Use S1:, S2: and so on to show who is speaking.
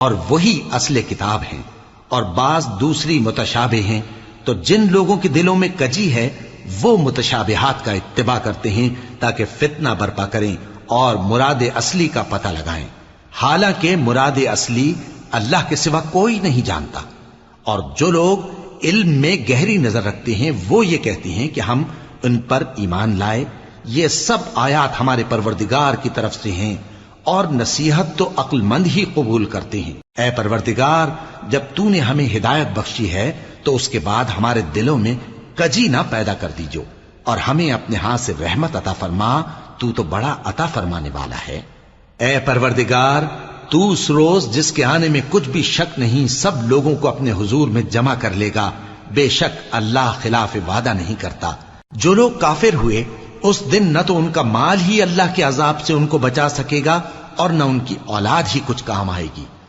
S1: और वही असले किताब हैं और बाज दूसरी मुतशाबे हैं। तो जिन लोगों के दिलों में कजी है वो मुतशाबिहात का इत्तिबा करते हैं ताकि फितना बर्पा करें और मुराद असली का पता लगाएं, हालांकि मुराद असली अल्लाह के सिवा कोई नहीं जानता। और जो लोग इल्म में गहरी नजर रखते हैं वो ये कहते हैं कि हम उन पर ईमान लाए। ये सब आयात हमारे परवरदिगार की तरफ से हैं और नसीहत तो अक्लमंद ही कबूल करते हैं। ऐ परवरदिगार, जब तूने हमें हिदायत बख्शी है तो उसके बाद हमारे दिलों में कजी ना पैदा कर दीजो और हमें अपने हाथ से रहमत अता फरमा, तू तो बड़ा अता फरमाने वाला है। ऐ परवरदिगार, तू उस रोज जिसके आने में कुछ भी शक नहीं सब लोगों को अपने हुजूर में जमा कर लेगा। बेशक अल्लाह खिलाफ वादा नहीं करता। जो लोग काफिर हुए उस दिन न तो उनका माल ही अल्लाह के अजाब से उनको बचा सकेगा और न उनकी औलाद ही कुछ काम आएगी।